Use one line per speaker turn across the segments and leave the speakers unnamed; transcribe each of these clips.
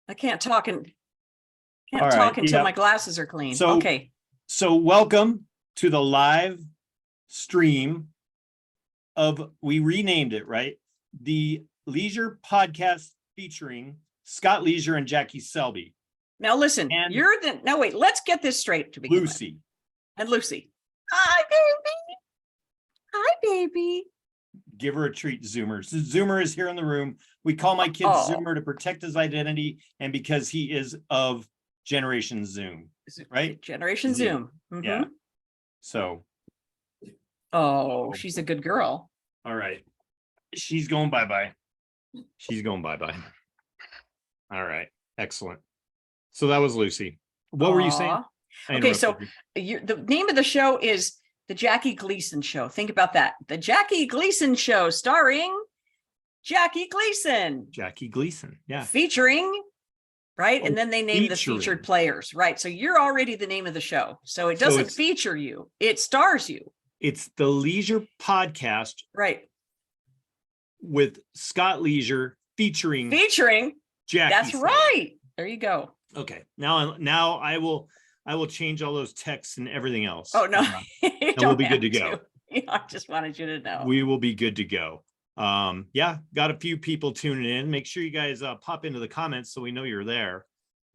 I can't talk
All right,
until
yeah.
my glasses are clean.
So-
Okay.
So welcome to the live stream of, we renamed it, right? The Leisure Podcast featuring Scott Leisure and Jackie Selby.
Now listen,
And
no, wait, let's get this straight to begin with.
Lucy.
And Lucy. Hi, baby. Hi, baby.
Give her a treat, Zoomer. So Zoomer is here in the room. We call my kid Zoomer to protect his identity and because he is of Generation Zoom, right?
Generation
Z.
Zoom. Mhm.
Yeah. So.
Oh, she's a good girl.
All right. She's going bye-bye. She's going bye-bye. All right. Excellent. So that was Lucy. What were you saying?
Okay, so the name of the show is The Jackie Gleason Show. Think about that. The Jackie Gleason Show, starring Jackie Gleason.
Jackie Gleason. Yeah.
Featuring, right?
Oh,
And then they name the featured players, right? So you're already the name of the show. So it doesn't feature you. It stars you.
It's the Leisure Podcast.
Right.
With Scott Leisure featuring Jackie.
That's
Selby.
right. There you go.
Okay. Now I will change all those texts and everything else.
Oh no.
And we'll be good to go.
I just wanted you to know.
We will be good to go. Yeah, got a few people tuning in. Make sure you guys pop into the comments so we know you're there,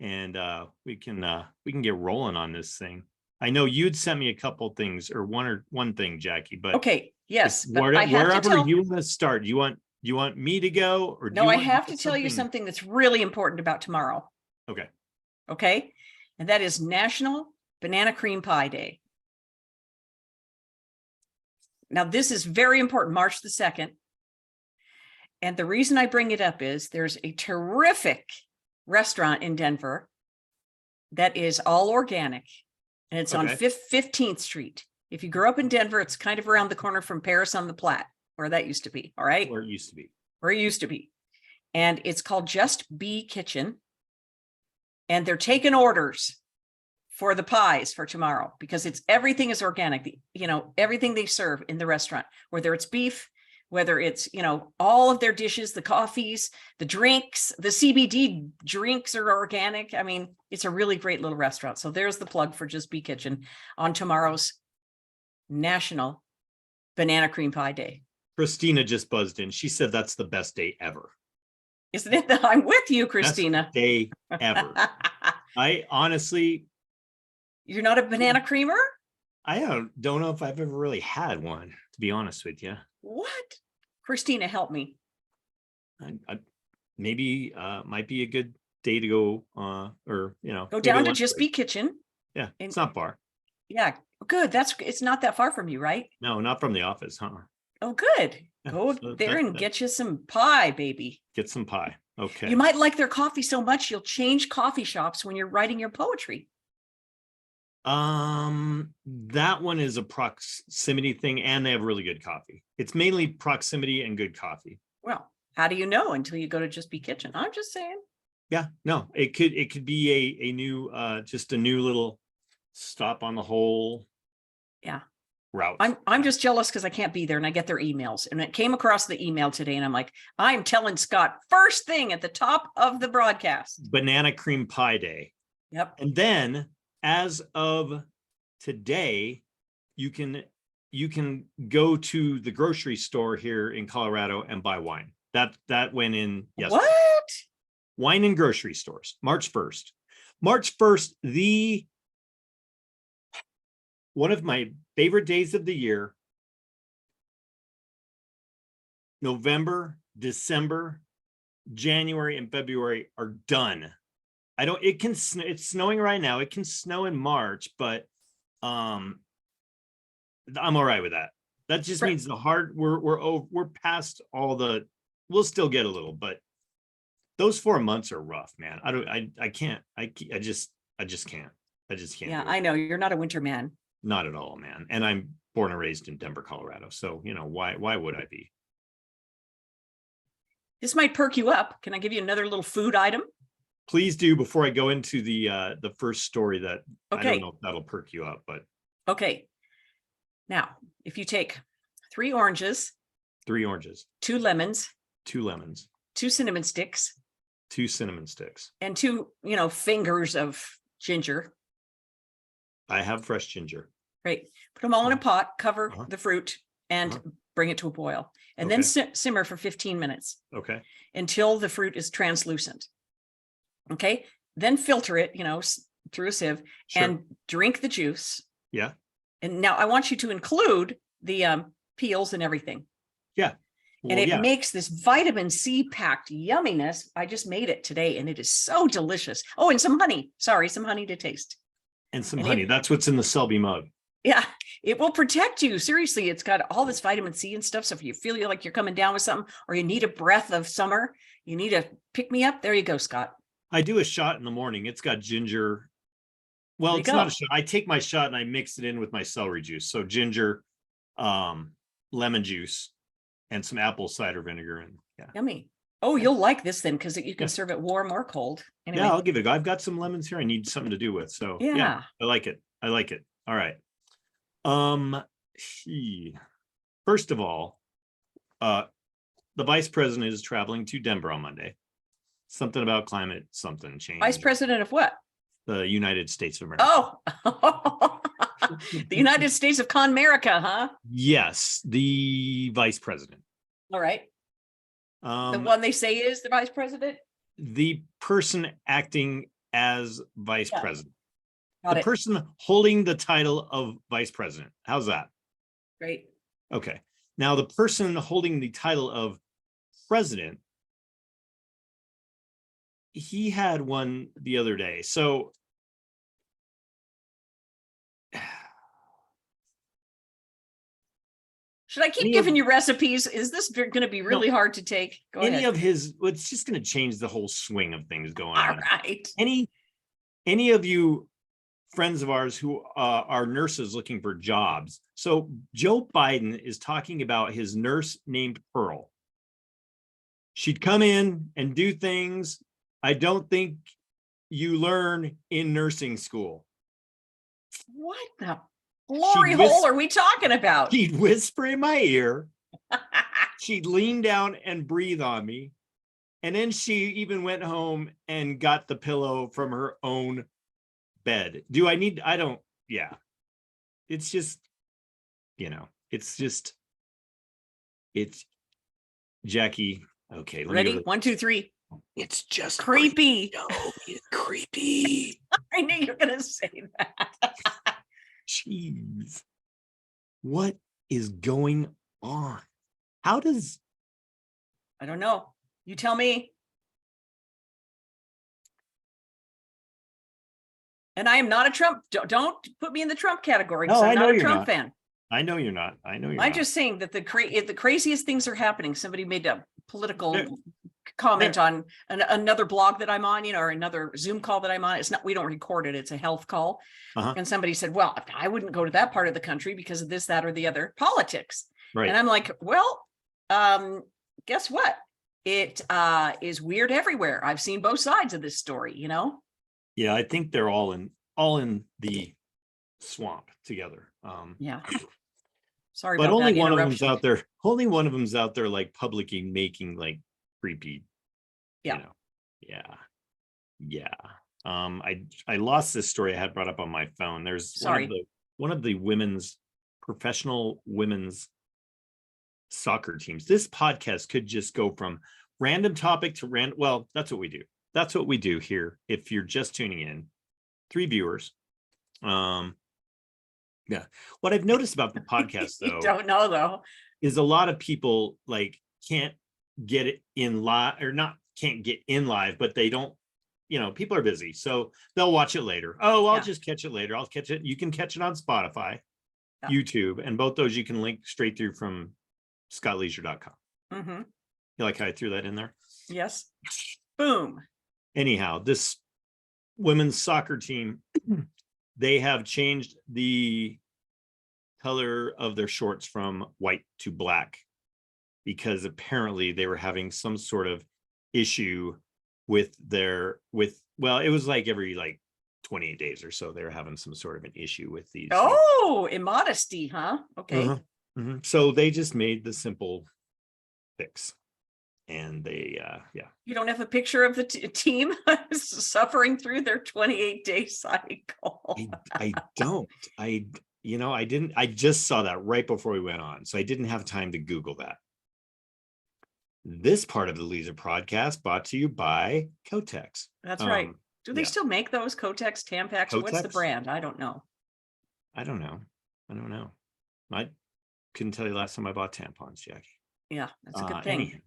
and we can get rolling on this thing. I know you'd sent me a couple things or one thing, Jackie, but
okay, yes, but
wherever you want to start, you want me to go, or
no? I have to tell you something that's really important about tomorrow. Okay, and that is National Banana Cream Pie Day. Now, this is very important, March the 2nd. And the reason I bring it up is there's a terrific restaurant in Denver that is all organic, and it's on 15th Street. If you grew up in Denver, it's kind of around the corner from Paris on the Platte, where that used to be. All right.
Where it used to be.
Where it used to be. And it's called Just Be Kitchen. And they're taking orders for the pies for tomorrow because everything is organic. Everything they serve in the restaurant, whether it's beef, whether it's, all of their dishes, the coffees, the drinks, the CBD drinks are organic. I mean, it's a really great little restaurant. So there's the plug for Just Be Kitchen on tomorrow's National Banana Cream Pie Day.
Christina just buzzed in. She said that's the best day ever.
Isn't it? I'm with you, Christina.
Best day ever. I honestly.
You're not a banana creamer?
I don't know if I've ever really had one, to be honest with you.
What? Christina, help me.
Maybe might be a good day to go
go down to Just Be Kitchen.
Yeah, it's not far.
Yeah, good. It's not that far from you, right?
No, not from the office, huh?
Oh, good. Yeah, go there and get you some pie, baby.
Get some pie. Okay.
You might like their coffee so much you'll change coffee shops when you're writing your poetry.
That one is a proximity thing, and they have really good coffee. It's mainly proximity and good coffee.
Well, how do you know until you go to Just Be Kitchen? I'm just saying.
Yeah, no, it could be a new just a new little stop on the whole route.
I'm just jealous because I can't be there and I get their emails, and it came across the email today and I'm like, I'm telling Scott first thing at the top of the broadcast.
Banana Cream Pie Day.
Yep.
And then as of today, you can go to the grocery store here in Colorado and buy wine. That went in yesterday.
What?
Wine and grocery stores, March 1st. March 1st, one of my favorite days of the year. November, December, January, and February are done. It's snowing right now. It can snow in March, but I'm all right with that. That just means we're past all the, we'll still get a little, but those 4 months are rough, man. I just can't.
Yeah, I know you're not a winter man.
Not at all, man. And I'm born and raised in Denver, Colorado. So, why would I be?
This might perk you up. Can I give you another little food item?
Please do, before I go into the first story that I don't know if that'll perk you up, but.
Okay. Now, if you take 3 oranges,
2 lemons,
2 cinnamon sticks,
2 cinnamon sticks.
and 2, fingers of ginger.
I have fresh ginger.
Right. Put them all in a pot, cover
Uh-huh.
the fruit, and
Uh-huh.
bring it to a boil. And then simmer for 15 minutes
Okay.
until the fruit is translucent. Okay. Then filter it, through a sieve
Sure.
and drink the juice.
Yeah.
And now I want you to include the peels and everything.
Yeah. Well,
And it
yeah.
makes this vitamin C packed yumminess. I just made it today and it is so delicious. Oh, and some honey. Sorry, some honey to taste.
And some honey. That's what's in the Selby mug.
Yeah, it will protect you. Seriously, it's got all this vitamin C and stuff. So if you feel like you're coming down with something or you need a breath of summer, you need to pick me up. There you go, Scott.
I do a shot in the morning. It's got ginger. Well, it's not a shot. I take my shot and I mix it in with my celery juice. So ginger, lemon juice, and some apple cider vinegar. And yeah.
Yummy. Oh, you'll like this then because you can serve it warm or cold. Anyway.
Yeah, I'll give it a go. I've got some lemons here I need something to do with. So yeah, I like it. I like it. All right. First of all, the vice president is traveling to Denver on Monday. Something about climate, something change.
Vice president of what?
The United States of America.
Oh, the United States of Conmerica, huh?
Yes, the vice president.
All right. The one they say is the vice president?
The person acting as vice president.
The
person holding the title of vice president. How's that?
Great.
Okay. Now, the person holding the title of president, he had one the other day. So
should I keep giving you recipes? Is this going to be really hard to take? Go ahead.
Well, it's just going to change the whole swing of things going on.
All right.
Any of you friends of ours who are nurses looking for jobs. So Joe Biden is talking about his nurse named Pearl. She'd come in and do things I don't think you learn in nursing school.
What the glory hole are we talking about?
She'd whisper in my ear. She'd lean down and breathe on me. And then she even went home and got the pillow from her own bed. It's just, it's Jackie. Okay.
Ready? 1, 2, 3.
It's just
creepy.
No, it's creepy.
I knew you were going to say that.
Jeez. What is going on? I
don't know. You tell me. And I am not a Trump. Don't put me in the Trump category because I'm not a Trump fan.
I know you're not.
I'm just saying that the craziest things are happening. Somebody made a political comment on another blog that I'm on, or another Zoom call that I'm on. It's not, we don't record it. It's a health call. And somebody said, well, I wouldn't go to that part of the country because of this, that, or the other politics.
Right.
And I'm like, well, guess what? It is weird everywhere. I've seen both sides of this story,
Yeah, I think they're all in the swamp together.
Yeah. Sorry,
but
about
only
that
one of them's out there. Only one of them's out there, like publicly making like creepy.
Yeah.
Yeah. I lost this story I had brought up on my phone. There's one of the professional women's soccer teams. This podcast could just go from random topic to random. Well, that's what we do. That's what we do here. If you're just tuning in, 3 viewers. Yeah. What I've noticed about the podcast, though,
don't know though,
is a lot of people can't get it in live or not can't get in live, but they don't. People are busy, so they'll watch it later. Oh, I'll just catch it later. I'll catch it. You can catch it on Spotify, YouTube, and both those you can link straight through from scottleisure.com.
Mm-hmm.
You like how I threw that in there?
Yes. Boom.
Anyhow, this women's soccer team, they have changed the color of their shorts from white to black because apparently they were having some sort of issue with well, it was like every 28 days or so, they were having some sort of an issue with these.
Oh, immodesty, huh? Okay.
So they just made the simple fix. and they, yeah.
You don't have a picture of the team suffering through their 28-day cycle.
I don't. I didn't. I just saw that right before we went on, so I didn't have time to Google that. This part of the Leisure Podcast brought to you by Kotex.
That's right. Do they still make those Kotex Tampax? Or what's the
Kotex?
brand? I don't know.
I don't know. I couldn't tell you last time I bought tampons, Jackie.
Yeah, that's a good thing.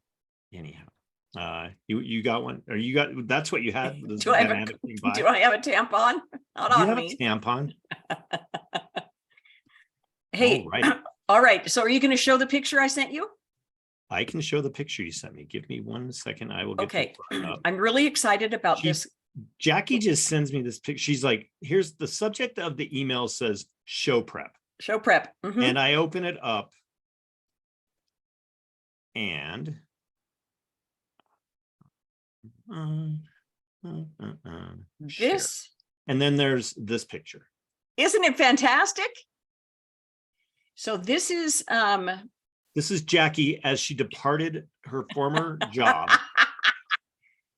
Anyhow, you got one, or you got, that's what you had?
Do I have a tampon? Not on me.
Do you have a tampon?
Hey, all right. So are you going to show the picture I sent you?
I can show the picture you sent me. Give me 1 second. I will get
okay. I'm really excited about this.
Jackie just sends me this picture. She's like, here's the subject of the email says show prep.
Show prep. Mm-hmm.
And I open it up. And
this.
And then there's this picture.
Isn't it fantastic? So this is
Jackie as she departed her former job.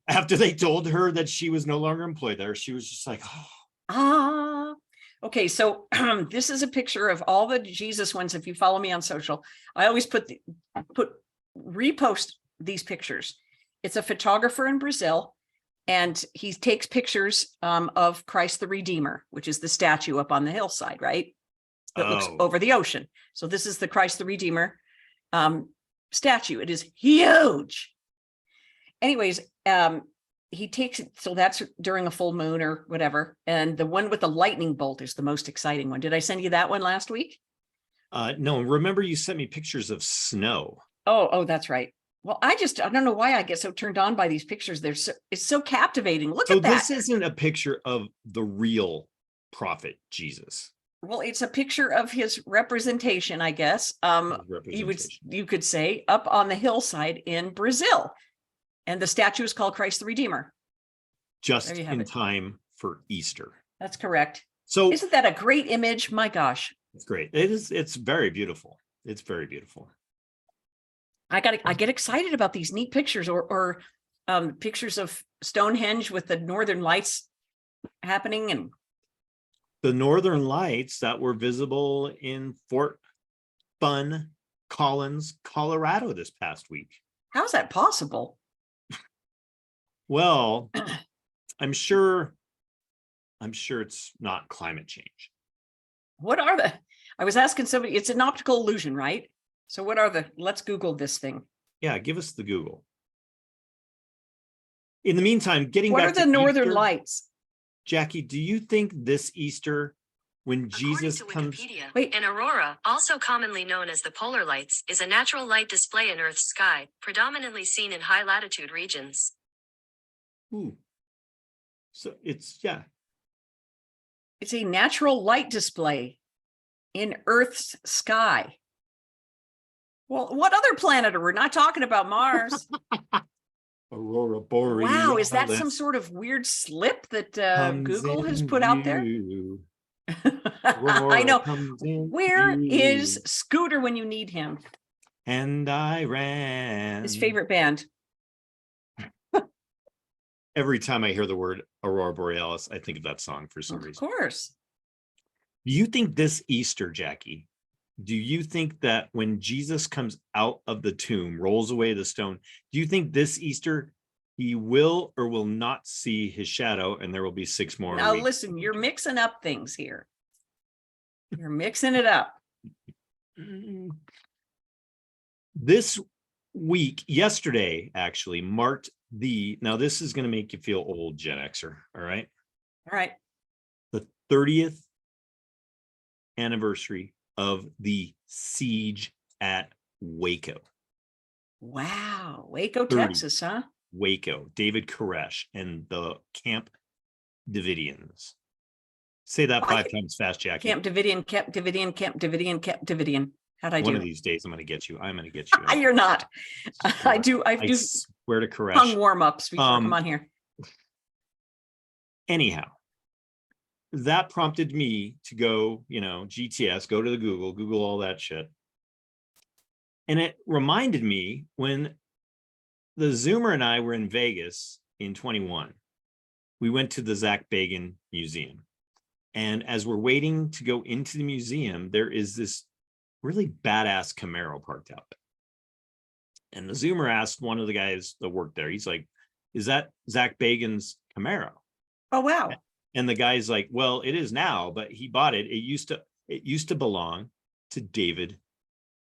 After they told her that she was no longer employed there, she was just like,
okay. So this is a picture of all the Jesus ones. If you follow me on social, I always repost these pictures. It's a photographer in Brazil, and he takes pictures of Christ the Redeemer, which is the statue up on the hillside, right? That looks over the ocean. So this is the Christ the Redeemer statue. It is huge. Anyways, he takes it, so that's during a full moon or whatever. And the one with the lightning bolt is the most exciting one. Did I send you that one last week?
No, remember you sent me pictures of snow.
Oh, that's right. Well, I don't know why I get so turned on by these pictures. It's so captivating. Look at that.
So this isn't a picture of the real prophet Jesus.
Well, it's a picture of his representation, I guess. You could say up on the hillside in Brazil. And the statue is called Christ the Redeemer.
Just in time for Easter.
That's correct.
So
isn't that a great image? My gosh.
It's great. It is. It's very beautiful. It's very beautiful.
I get excited about these neat pictures or pictures of Stonehenge with the Northern Lights happening, and
the Northern Lights that were visible in Fort Fun Collins, Colorado this past week.
How's that possible?
Well, I'm sure it's not climate change.
What are I was asking somebody, it's an optical illusion, right? So what are let's Google this thing.
Yeah, give us the Google. In the meantime,
what are the Northern Lights?
Jackie, do you think this Easter, when Jesus comes...
Wait. An aurora, also commonly known as the polar lights, is a natural light display in Earth's sky, predominantly seen in high latitude regions.
Ooh. So it's
a natural light display in Earth's sky. Well, what other planet are we not talking about? Mars.
Aurora Borealis.
Wow, is that some sort of weird slip that Google has put out there? I know. Where is Scooter when you need him?
And I ran.
His favorite band.
Every time I hear the word Aurora Borealis, I think of that song for some reason.
Of course.
Do you think this Easter, Jackie, do you think that when Jesus comes out of the tomb, rolls away the stone, do you think this Easter he will or will not see his shadow and there will be 6 more?
Now listen, you're mixing up things here. You're mixing it up.
This week, yesterday, actually marked now this is going to make you feel old, Gen Xer. All right.
All right.
The 30th anniversary of the siege at Waco.
Wow. Waco, Texas, huh?
Waco, David Koresh and the Camp Davidians. Say that 5 times fast, Jackie.
Camp Davidian, Camp Davidian, Camp Davidian, Camp Davidian. How'd I do?
One of these days I'm going to get you. I'm going to get you.
You're not. I do
swear to Koresh.
Tongue warm-ups before come on here.
Anyhow, that prompted me to go, GTS, go to the Google all that shit. And it reminded me when the Zoomer and I were in Vegas in 21. We went to the Zach Bagans Museum. And as we're waiting to go into the museum, there is this really badass Camaro parked out there. And the Zoomer asked one of the guys that worked there, he's like, is that Zach Bagans' Camaro?
Oh, wow.
And the guy's like, well, it is now, but he bought it. It used to belong to David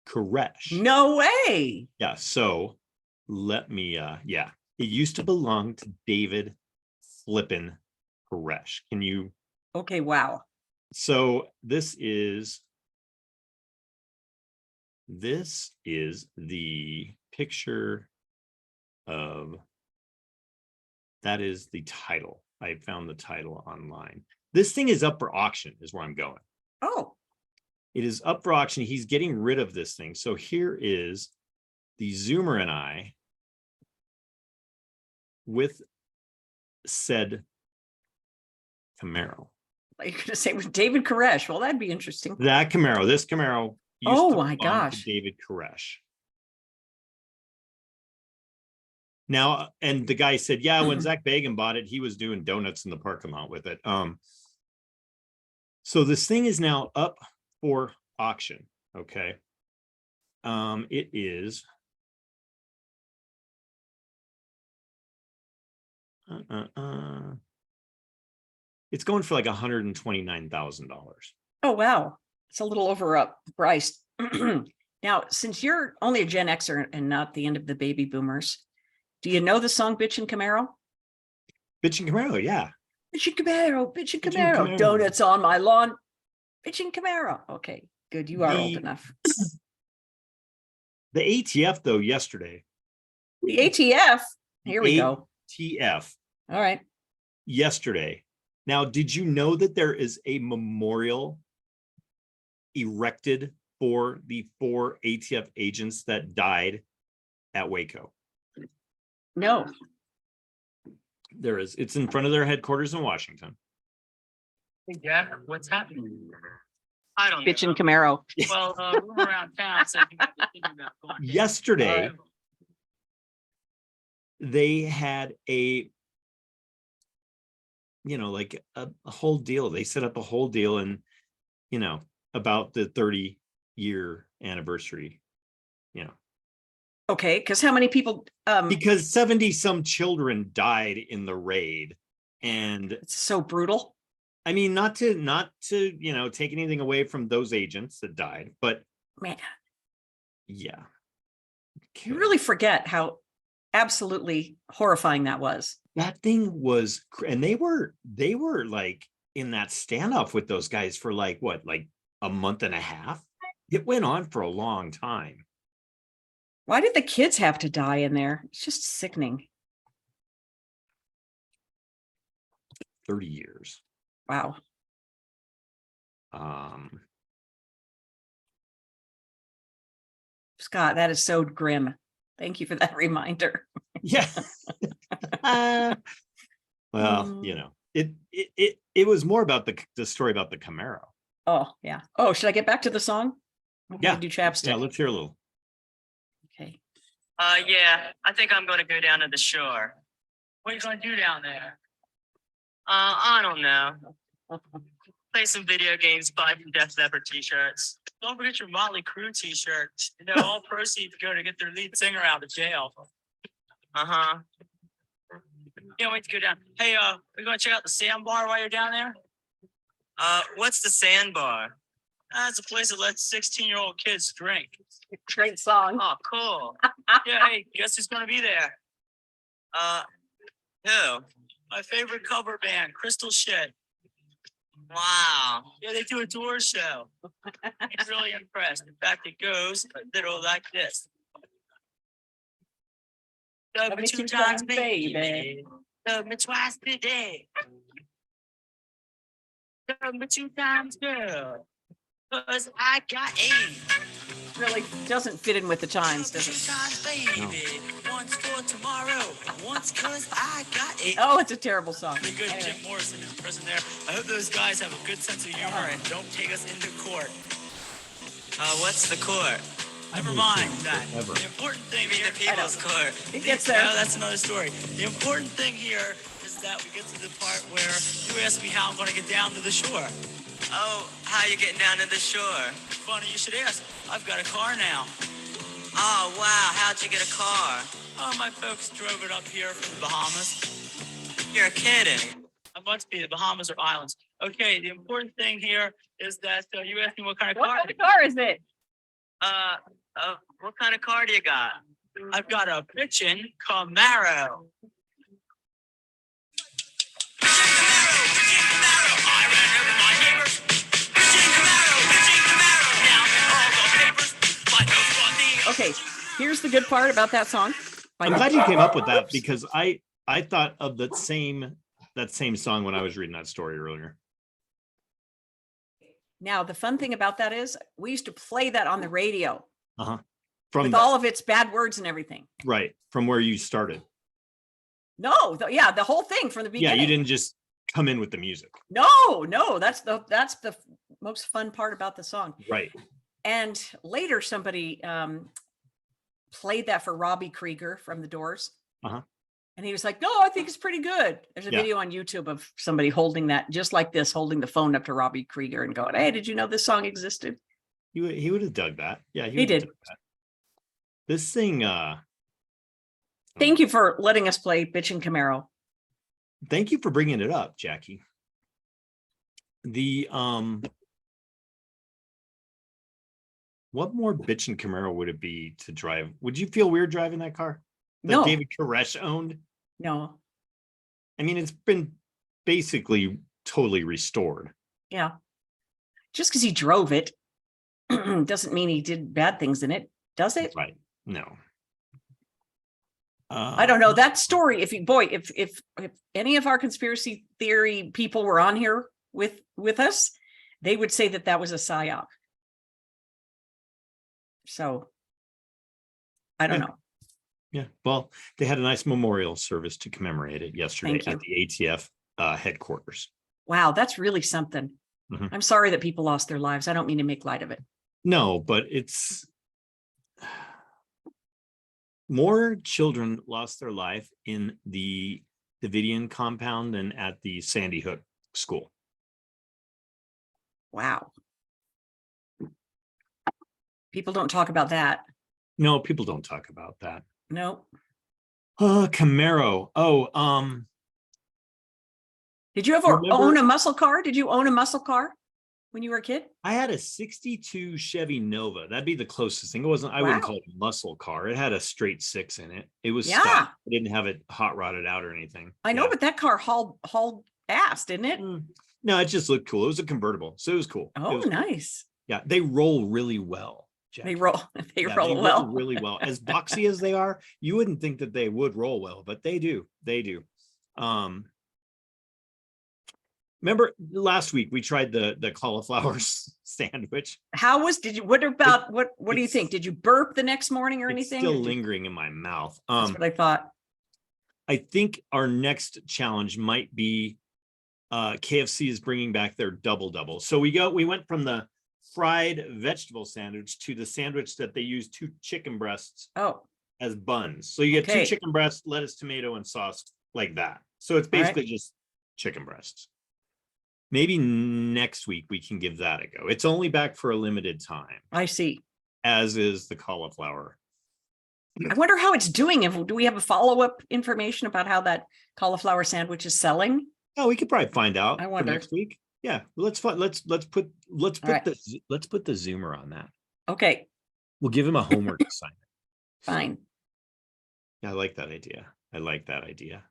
Koresh.
No way.
Yeah. So let me, it used to belong to David flippin' Koresh. Can you?
Okay, wow.
So this is the picture of, that is the title. I found the title online. This thing is up for auction is where I'm going.
Oh,
It is up for auction. He's getting rid of this thing. So here is the Zoomer and I with said Camaro.
you're going to say with David Koresh. Well, that'd be interesting.
That Camaro, this Camaro used
Oh
to
my
belong to
gosh.
David Koresh. Now, and the guy said, yeah, when Zach Bagans bought it, he was doing donuts in the parking lot with it. So this thing is now up for auction. Okay. It is it's going for like $129,000.
Oh, wow. It's a little overpriced. Now, since you're only a Gen Xer and not the end of the baby boomers, do you know the song Bitchin Camaro?
Bitchin Camaro, yeah.
Bitchin Camaro, Bitchin
Bitchin'
Camaro,
Camaro.
donuts on my lawn. Bitchin Camaro. Okay, good. You are old enough.
The ATF though yesterday.
The ATF. Here we go.
ATF
All right.
yesterday. Now, did you know that there is a memorial erected for the 4 ATF agents that died at Waco?
No.
There is. It's in front of their headquarters in Washington.
Hey, Jack, what's happening? I don't
Bitchin
know.
Camaro.
Well, room around town said you might be thinking about going.
Yesterday,
All right.
they had a, like a whole deal. They set up a whole deal and, about the 30-year anniversary,
Okay, because how many people?
because 70 some children died in the raid. And
It's so brutal.
I mean, not to take anything away from those agents that died, but
Man,
yeah.
you really forget how absolutely horrifying that was.
That thing was, and they were like in that standoff with those guys for like a month and a half. It went on for a long time.
Why did the kids have to die in there? It's just sickening.
30 years.
Wow. Scott, that is so grim. Thank you for that reminder.
Yeah. Well, it was more about the story about the Camaro.
Oh, yeah. Oh, should I get back to the song? We're gonna
Yeah.
do chapstick.
Yeah, let's hear a little.
Okay.
Yeah, I think I'm gonna go down to the shore. What are you gonna do down there? I don't know. Play some video games, buy some Def Leppard t-shirts. Don't forget your Motley Crue t-shirts. All proceeds go to get their lead singer out of jail. Uh-huh. Can't wait to go down. Hey, we're gonna check out the sandbar while you're down there? What's the sandbar? It's a place that lets 16-year-old kids drink.
Great song.
Oh, cool. Yeah, hey, guess who's gonna be there? Who? My favorite cover band, Crystal Shit. Wow. Yeah, they do a tour show. I'm really impressed. In fact, it goes a little like this. Love me 2 times, baby. Love me twice today. Love me 2 times, girl. 'Cause I got 8.
Really doesn't fit in with the times, does it?
2 times, baby. Once for tomorrow. Once 'cause I got 8.
Oh, it's a terrible song.
Pretty good.
Anyway.
Jim Morrison is in prison there. I hope those guys have a good sense of humor and don't take us into court. What's the court?
Never mind that.
Ever.
The important thing
Maybe
here,
the People's Court.
It gets there.
no, that's another story. The important thing here is that we get to the part where you ask me how I'm going to get down to the shore.
Oh, how you getting down to the shore?
Funny you should ask. I've got a car now.
Oh, wow. How'd you get a car?
Oh, my folks drove it up here from the Bahamas.
You're kidding.
It must be the Bahamas or islands. Okay, the important thing here is that you asked me what kind of
What
car.
kind of car is it?
What kind of car do you got?
I've got a Bitchin Camaro. I ran over my neighbors. Bitchin Camaro. Now in all the papers. My folks bought the
Okay, here's the good part about that song.
I'm glad you came up with that because I thought of that same song when I was reading that story earlier.
Now, the fun thing about that is we used to play that on the radio
From
with all of its bad words and everything.
right from where you started.
No, the whole thing from the
Yeah,
beginning.
you didn't just come in with the music.
No, that's the most fun part about the song.
Right.
And later somebody played that for Robbie Krieger from The Doors. And he was like, no, I think it's pretty good. There's a video on YouTube of somebody holding that just like this, holding the phone up to Robbie Krieger and going, hey, did you know this song existed?
He would have dug that. Yeah,
He did.
This thing,
Thank you for letting us play Bitchin Camaro.
thank you for bringing it up, Jackie. The what more Bitchin Camaro would it be to drive? Would you feel weird driving that car that
No,
David Koresh owned?
no.
I mean, it's been basically totally restored.
Yeah. Just because he drove it doesn't mean he did bad things in it, does it?
Right. No.
I don't know that story. If any of our conspiracy theory people were on here with us, they would say that was a psyop. So I don't know.
Yeah. Well, they had a nice memorial service to commemorate it yesterday
Thank you.
at the ATF headquarters.
Wow, that's really something.
Mhm.
I'm sorry that people lost their lives. I don't mean to make light of it.
No, but it's more children lost their life in the Davidian compound than at the Sandy Hook school.
Wow. People don't talk about that.
No, people don't talk about that.
No.
Camaro.
Did you ever
Remember-
own a muscle car? Did you own a muscle car when you were a kid?
I had a 62 Chevy Nova. That'd be the closest thing. It wasn't, I wouldn't
Wow.
call it a muscle car. It had a straight six in it. It was
Yeah.
stock. I didn't have it hot rodded out or anything.
I know,
Yeah.
but that car hauled ass, didn't it?
No, it just looked cool. It was a convertible. So it was cool. It
Oh,
was cool.
nice.
Yeah. They roll really well.
They
Jackie.
roll. They
Yeah,
roll well.
really well. As boxy as they are, you wouldn't think that they would roll well, but they do. They do. Remember last week we tried the cauliflower sandwich.
What do you think? Did you burp the next morning or
It's
anything?
still
Did you-
lingering in my mouth.
That's what I thought.
I think our next challenge might be KFC is bringing back their double. So we went from the fried vegetable sandwich to the sandwich that they use 2 chicken breasts
Oh,
as buns. So you get
Okay.
2 chicken breasts, lettuce, tomato, and sauce like that. So it's
All right.
basically just chicken breasts. Maybe next week we can give that a go. It's only back for a limited time,
I see.
as is the cauliflower.
I wonder how it's doing. Do we have a follow-up information about how that cauliflower sandwich is selling?
Oh, we could probably find out
I
for
wonder.
next week. Yeah, let's put
right.
the Zoomer on that.
Okay,
We'll give him a homework assignment.
fine.
Yeah, I like that idea.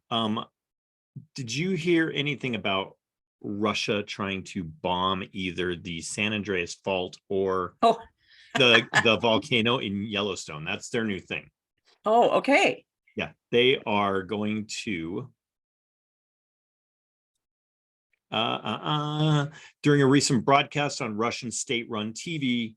Did you hear anything about Russia trying to bomb either the San Andreas Fault or
Oh.
the volcano in Yellowstone? That's their new thing.
Oh, okay.
Yeah, they are going to during a recent broadcast on Russian state-run TV,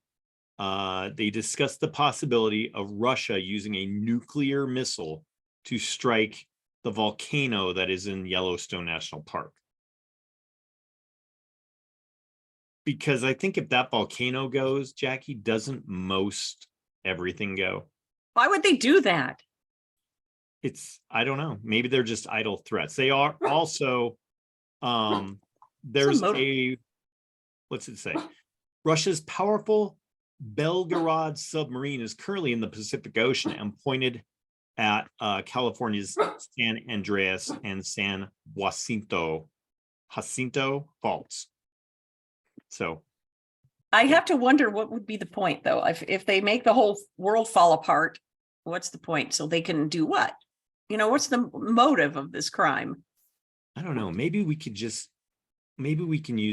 they discussed the possibility of Russia using a nuclear missile to strike the volcano that is in Yellowstone National Park. Because I think if that volcano goes, Jackie, doesn't most everything go.
Why would they do that?
I don't know. Maybe they're just idle threats. They are also, there's
motive.
what's it say? Russia's powerful Belgorod submarine is currently in the Pacific Ocean and pointed at California's San Andreas and San Jacinto faults. So
I have to wonder what would be the point, though. If they make the whole world fall apart, what's the point? So they can do what? What's the motive of this crime?
I don't know. Maybe we can use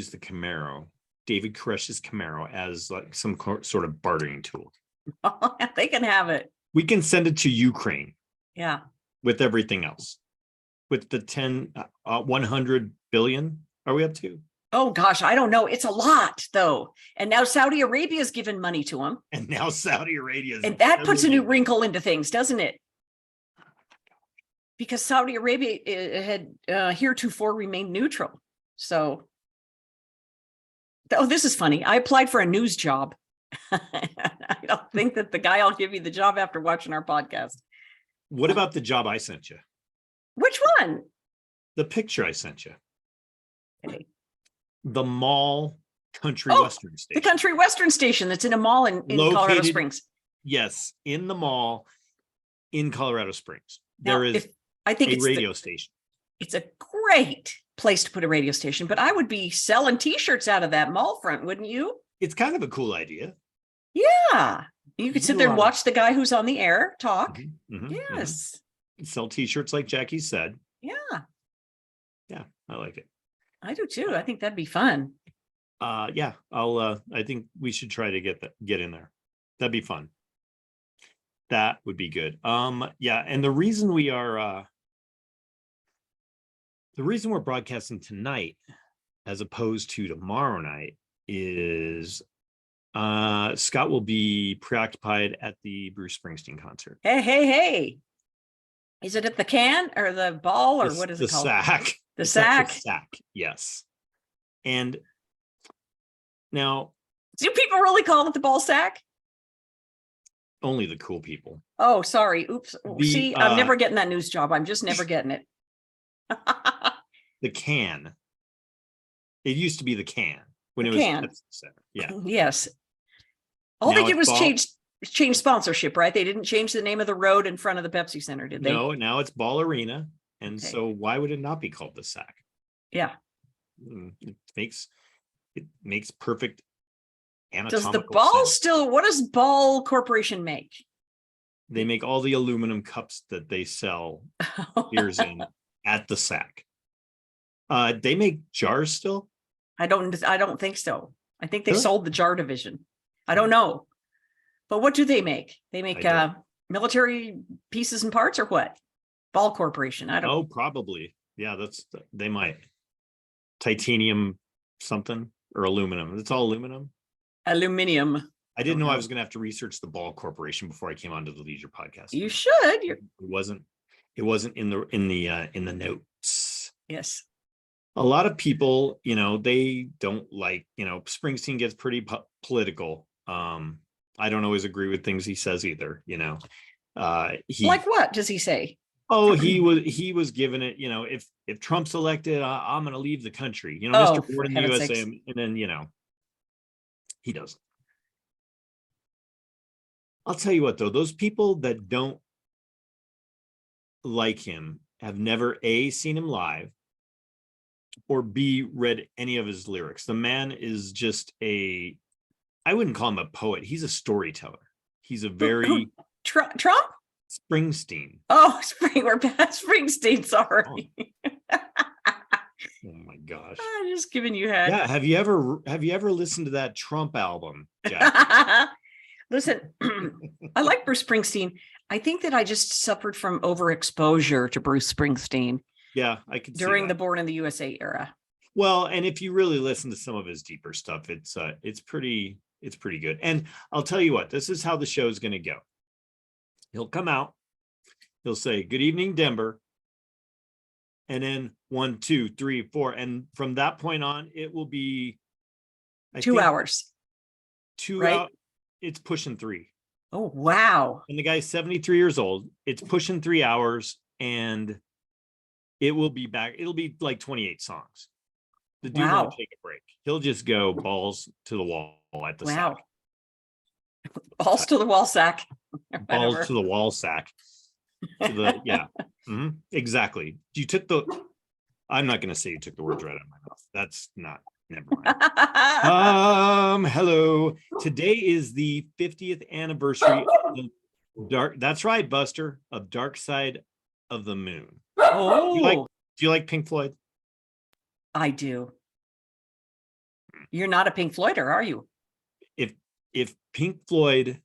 the Camaro, David Koresh's Camaro, as like some sort of bartering tool.
They can have it.
We can send it to Ukraine.
Yeah.
With everything else. With the 100 billion, are we up to?
Oh, gosh, I don't know. It's a lot, though. And now Saudi Arabia's given money to them.
And now Saudi Arabia.
And that puts a new wrinkle into things, doesn't it? Because Saudi Arabia had heretofore remained neutral. So, this is funny. I applied for a news job. I don't think that the guy I'll give you the job after watching our podcast.
What about the job I sent you?
Which one?
The picture I sent you.
Okay.
The mall country western station.
The country western station that's in a mall in Colorado Springs.
Yes, in the mall in Colorado Springs.
Now,
There is
I think
a
it's
radio station.
It's a great place to put a radio station, but I would be selling t-shirts out of that mall front, wouldn't you?
It's kind of a cool idea.
Yeah. You could sit there and
do a lot
watch the guy who's on the air talk. Yes.
Sell t-shirts like Jackie said.
Yeah,
Yeah, I like it.
I do too. I think that'd be fun.
Yeah, I think we should try to get in there. That'd be fun. That would be good. Yeah, and the reason we're broadcasting tonight as opposed to tomorrow night is Scott will be preoccupied at the Bruce Springsteen concert.
Hey. Is it at the can or the ball or what is it called?
Sack.
The
It's at
sack.
Sack, yes. And now
Do people really call it the ball sack?
only the cool people.
Oh, sorry. Oops. See, I'm
uh,
never getting that news job. I'm just never getting it.
The can. It used to be the can when
The
it was
can.
at the center. Yeah.
Yes. All
Now
they did
it's
was
ball-
change sponsorship, right? They didn't change the name of the road in front of the Pepsi Center, did they?
No, now it's Ball Arena. And
Okay.
so why would it not be called the Sack?
Yeah.
It makes perfect
Does
anatomical
the ball
sense.
still, what does Ball Corporation make?
They make all the aluminum cups that they sell beers in at the Sack. They make jars still.
I don't think so. I think they
Really?
sold the jar division. I don't know. But what do they make? They make
I don't-
military pieces and parts or what? Ball Corporation. I don't
Oh, probably. Yeah, they might. Titanium something or aluminum. It's all aluminum.
Aluminium.
I didn't
Don't
know I
know.
was going to have to research the Ball Corporation before I came onto the Leisure podcast.
You should.
It wasn't in the notes.
Yes.
A lot of people, they don't like, Springsteen gets pretty political. I don't always agree with things he says either,
Like what does he say?
he was given it, if Trump's elected, I'm going to leave the country,
Oh,
Mr.
for
Born in the
heaven's
USA,
sakes.
and then, he doesn't. I'll tell you what, though, those people that don't like him have never A, seen him live, or B, read any of his lyrics. The man is just I wouldn't call him a poet. He's a storyteller. He's a very
Trump?
Springsteen.
Oh, we're past Springsteen. Sorry.
Oh my gosh.
I'm just giving you head.
Yeah. Have you ever listened to that Trump album, Jack?
Listen, I like Bruce Springsteen. I think that I just suffered from overexposure to Bruce Springsteen
Yeah, I could see
during the
that.
Born in the USA era.
Well, and if you really listen to some of his deeper stuff, it's pretty good. And I'll tell you what, this is how the show is going to go. He'll come out, he'll say, "Good evening, Denver." And then 1, 2, 3, 4. And from that point on, it will be
2 hours.
2
right?
hours. It's pushing 3.
Oh, wow.
And the guy's 73 years old. It's pushing 3 hours, and it will be back. It'll be like 28 songs. The dude
Wow.
won't take a break. He'll just go balls to the wall at the
Wow.
sack.
Balls to the wall sack.
Balls
Whatever.
to the wall sack. To the yeah. Exactly. You took the. I'm not going to say you took the words right out of my mouth. That's not. Never mind. Hello. Today is the 50th anniversary of Dark. That's right, Buster, of Dark Side of the Moon.
Oh,
Do you like Pink Floyd?
I do. You're not a Pink Floyder, are you?
If Pink Floyd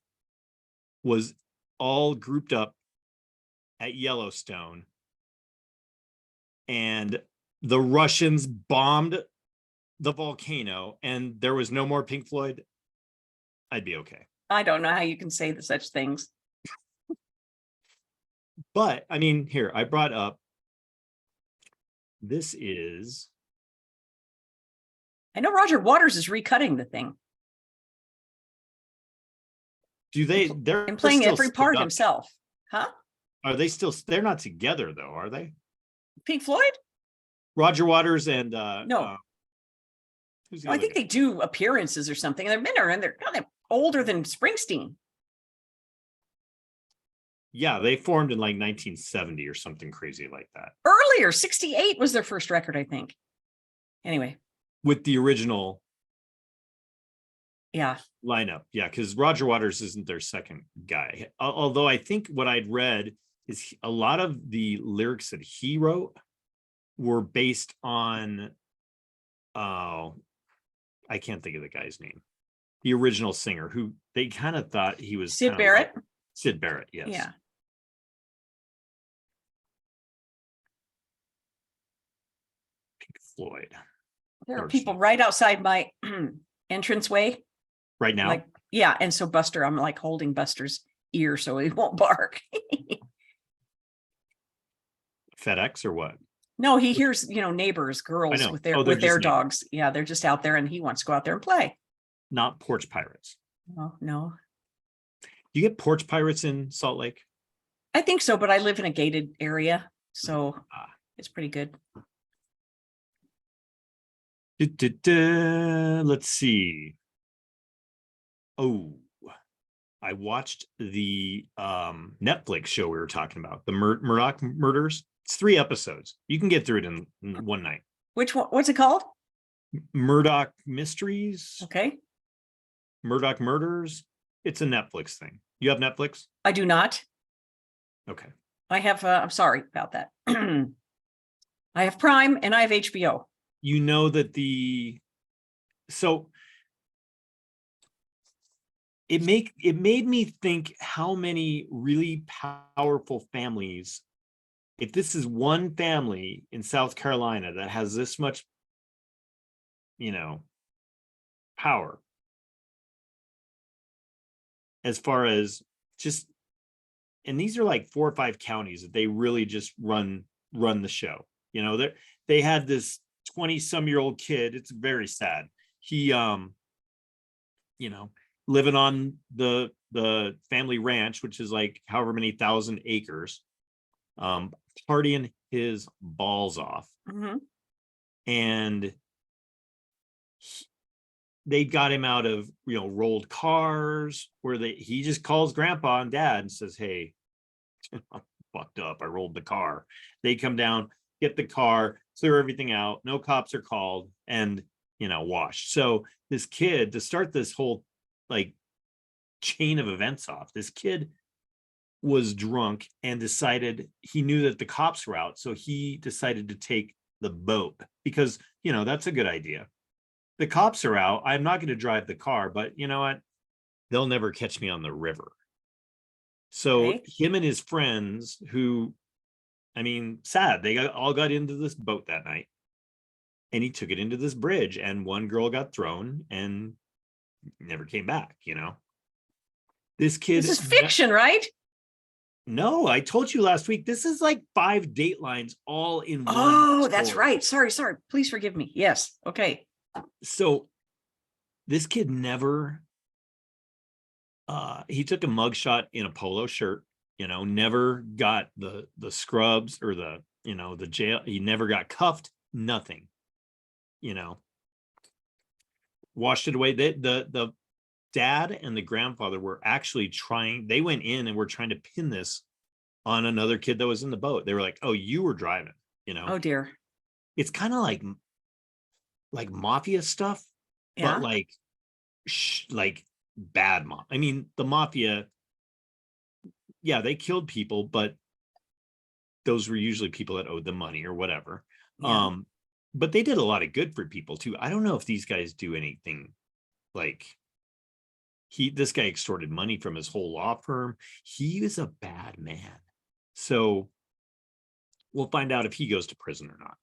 was all grouped up at Yellowstone and the Russians bombed the volcano and there was no more Pink Floyd, I'd be okay.
I don't know how you can say such things.
But I mean, here, I brought up, this is,
I know Roger Waters is recutting the thing
they're
and playing
still
every
split
part
up.
himself. Huh?
Are they still, they're not together though, are they?
Pink Floyd?
Roger Waters and
No.
who's the
No, I
other
think
guy?
they do appearances or something. They're men and they're kind of older than Springsteen.
Yeah, they formed in like 1970 or something crazy like that.
Earlier, 68 was their first record, I think. Anyway,
With the original
yeah.
lineup. Yeah, because Roger Waters isn't their second guy. Although I think what I'd read is a lot of the lyrics that he wrote were based on, I can't think of the guy's name. The original singer, who they kind of thought he was
Sid
kinda
Barrett?
like Sid Barrett, yes.
Yeah.
Pink Floyd.
There are
Dark
people
Side.
right outside my entranceway.
Right now,
Like, yeah. And so Buster, I'm like holding Buster's ear so he won't bark.
FedEx or what?
No, he hears, neighbors, girls
know.
with their
Oh, they're
with their
just neighbors.
dogs. Yeah, they're just out there and he wants to go out there and play.
Not porch pirates.
Oh, no.
Do you get porch pirates in Salt Lake?
I think so, but I live in a gated area, so
Ah.
it's pretty good.
Let's see. Oh, I watched the Netflix show we were talking about, the Murdoch Murders. It's 3 episodes. You can get through it in one night.
Which one? What's it called?
Murdoch Mysteries,
Okay.
Murdoch Murders. It's a Netflix thing. You have Netflix?
I do not.
Okay.
I have, I'm sorry about that. I have Prime and I have HBO.
You know that so it made me think how many really powerful families, if this is one family in South Carolina that has this much, power, as far as just, and these are like 4 or 5 counties that they really just run the show. They had this 20-some-year-old kid. It's very sad. He living on the family ranch, which is like however many thousand acres, partying his balls off.
Mhm.
And they got him out of rolled cars where he just calls grandpa and dad and says, hey, I'm fucked up, I rolled the car. They come down, get the car, clear everything out, no cops are called, and washed. So this kid, to start this whole like chain of events off, this kid was drunk and decided, he knew that the cops were out, so he decided to take the boat because that's a good idea. The cops are out, I'm not going to drive the car, but you know what, they'll never catch me on the river. So
Okay.
him and his friends, who, sad, they all got into this boat that night, and he took it into this bridge, and one girl got thrown and never came back. This kid,
This is fiction, right?
no, I told you last week, this is like 5 Datelines all in one.
Oh, that's
story.
right. Sorry. Please forgive me. Yes. Okay.
So this kid never he took a mugshot in a polo shirt, never got the scrubs or the jail. He never got cuffed, nothing, washed it away. The dad and the grandfather were actually they went in and were trying to pin this on another kid that was in the boat. They were like, oh, you were driving,
Oh dear.
it's kind of like mafia stuff,
Yeah.
but like bad I mean, the mafia, yeah, they killed people, but those were usually people that owed them money or whatever.
Yeah.
But they did a lot of good for people too. I don't know if these guys do anything like this guy extorted money from his whole law firm. He is a bad man. So we'll find out if he goes to prison or not.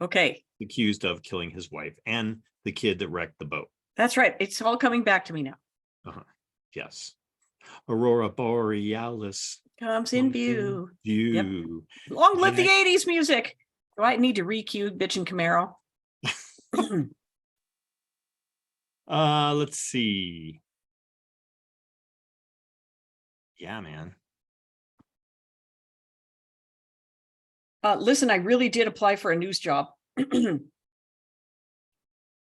Okay.
Accused of killing his wife and the kid that wrecked the boat.
That's right. It's all coming back to me now.
Yes. Aurora Borealis
Comes in view.
View.
Long live the 80s music. Do I need to re-cue Bitchin Camaro?
Let's see. Yeah, man.
Listen, I really did apply for a news job.
Have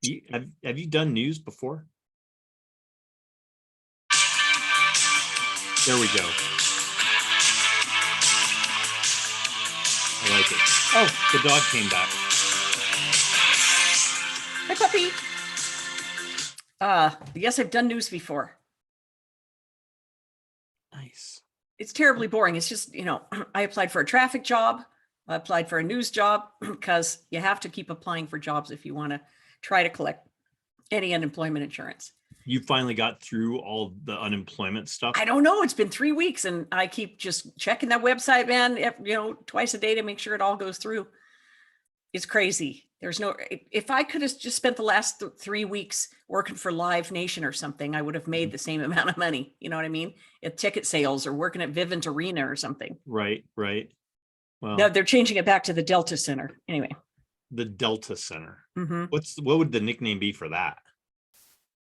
you done news before? There we go. I like it. Oh, the dog came back.
Hi, puppy. Yes, I've done news before.
Nice.
It's terribly boring. It's just, I applied for a traffic job. I applied for a news job because you have to keep applying for jobs if you want to try to collect any unemployment insurance.
You finally got through all the unemployment stuff?
I don't know. It's been 3 weeks and I keep just checking that website, man, twice a day to make sure it all goes through. It's crazy. If I could have just spent the last 3 weeks working for Live Nation or something, I would have made the same amount of money. You know what I mean? At ticket sales or working at Vivint Arena or something.
Right. Well,
No, they're changing it back to the Delta Center. Anyway.
The Delta Center.
Mm-hmm.
What would the nickname be for that?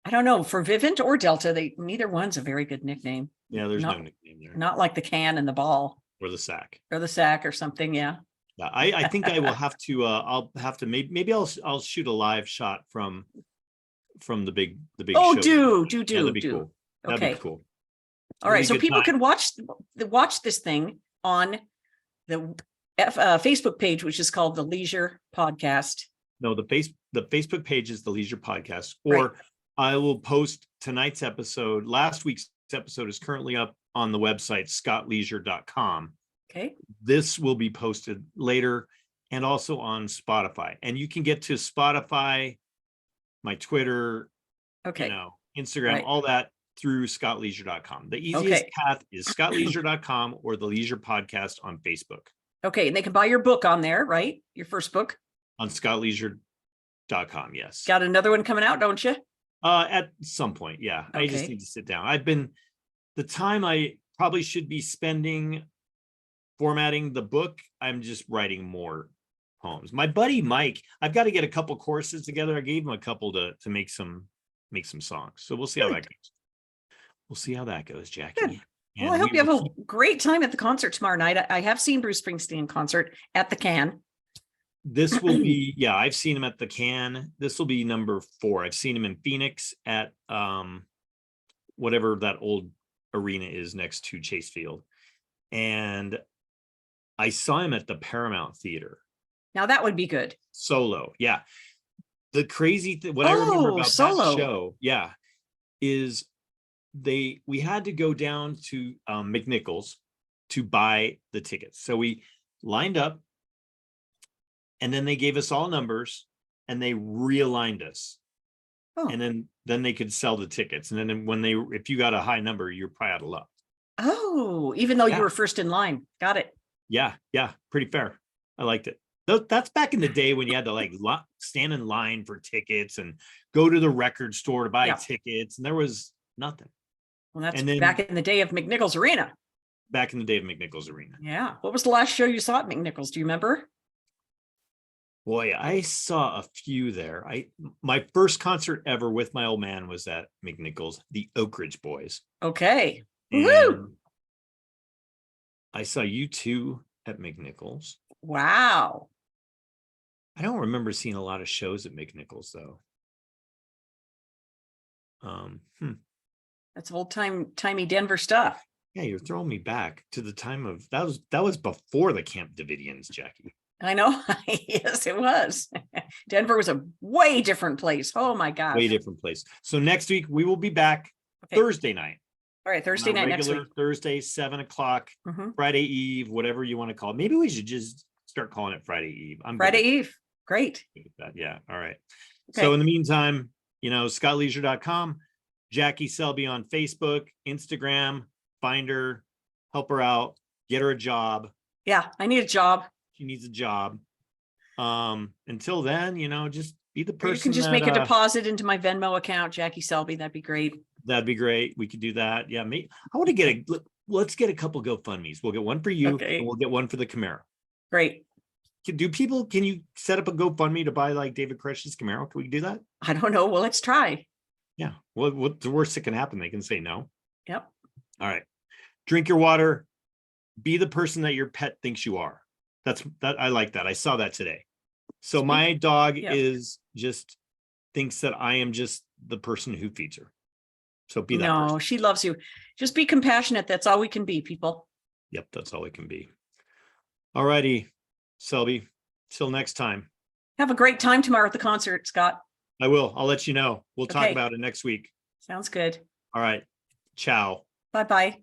I don't know. For Vivint or Delta, neither one's a very good nickname.
Yeah, there's no nickname there.
Not like the can and the ball.
Or the sack.
Or the sack or something, yeah.
Yeah, I think I will have to I'll have to maybe I'll shoot a live shot from the big
Oh,
show.
do.
That'd be cool. That'd
Okay.
be cool.
All right. So people can watch this thing on the Facebook page, which is called the Leisure Podcast.
No, the Facebook page is the Leisure Podcast, or
Right.
I will post tonight's episode. Last week's episode is currently up on the website, scottleisure.com.
Okay.
This will be posted later and also on Spotify. And you can get to Spotify, my Twitter,
Okay.
Instagram,
Right.
all that through scottleisure.com. The easiest path is scottleisure.com or the Leisure Podcast on Facebook.
Okay. And they can buy your book on there, right? Your first book.
On scottleisure.com, yes.
Got another one coming out, don't you?
At some point, yeah. I just
Okay.
need to sit down. The time I probably should be spending formatting the book, I'm just writing more poems. My buddy Mike, I've got to get a couple courses together. I gave him a couple to make some songs. So we'll see how that goes. We'll see how that goes, Jackie.
Good.
And
Well, I hope
we
you have
will
a great time at the concert tomorrow night. I have seen Bruce Springsteen in concert at the Can.
This will be, yeah, I've seen him at the Can. This will be number 4. I've seen him in Phoenix at whatever that old arena is next to Chase Field. And I saw him at the Paramount Theater.
Now that would be good.
Solo. Yeah. The crazy thing, what I remember about
Solo.
that show, yeah, is we had to go down to McNichols to buy the tickets. So we lined up and then they gave us all numbers and they realigned us.
Oh.
And then they could sell the tickets. And then if you got a high number, you're probably out of luck.
Oh, even though
Yeah.
you were first in line. Got it.
Yeah. Pretty fair. I liked it. That's back in the day when you had to stand in line for tickets and go to the record store to buy tickets. And there was nothing.
Well, that's
And then-
back in the day of McNichols Arena.
Back in the day of McNichols Arena.
Yeah. What was the last show you saw at McNichols? Do you remember?
Boy, I saw a few there. My first concert ever with my old man was at McNichols, the Oak Ridge Boys.
Okay. Woo!
And I saw you two at McNichols.
Wow.
I don't remember seeing a lot of shows at McNichols though.
That's timey Denver stuff.
Yeah, you're throwing me back to the time of that was before the Camp Davidians, Jackie.
I know. Yes, it was. Denver was a way different place. Oh my gosh.
Way different place. So next week we will be back
Okay.
Thursday night.
All right, Thursday
On our
night next week.
regular Thursday, 7:00,
Mhm.
Friday Eve, whatever you want to call it. Maybe we should just start calling it Friday Eve. I'm good
Friday Eve. Great.
with that. Yeah. All right.
Okay.
So in the meantime, scottleisure.com, Jackie Selby on Facebook, Instagram, find her, help her out, get her a job.
Yeah, I need a job.
She needs a job. Until then, just be the
Or
person.
you can just make a deposit into my Venmo account, Jackie Selby. That'd be great.
That'd be great. We could do that. Yeah, I want to get let's get a couple GoFundMes. We'll get one for you,
Okay.
and we'll get one for the Camaro.
Great.
Can you set up a GoFundMe to buy like David Koresh's Camaro? Can we do that?
I don't know. Well, let's try.
Yeah. What's the worst that can happen? They can say no.
Yep.
All right. Drink your water. Be the person that your pet thinks you are. I like that. I saw that today. So my dog thinks that I am just the person who feeds her. So be that
No,
person.
she loves you. Just be compassionate. That's all we can be, people.
Yep, that's all it can be. All righty, Selby. Till next time.
Have a great time tomorrow at the concert, Scott.
I will. I'll let you know. We'll talk
Okay.
about it next week.
Sounds good.
All right. Ciao.
Bye-bye.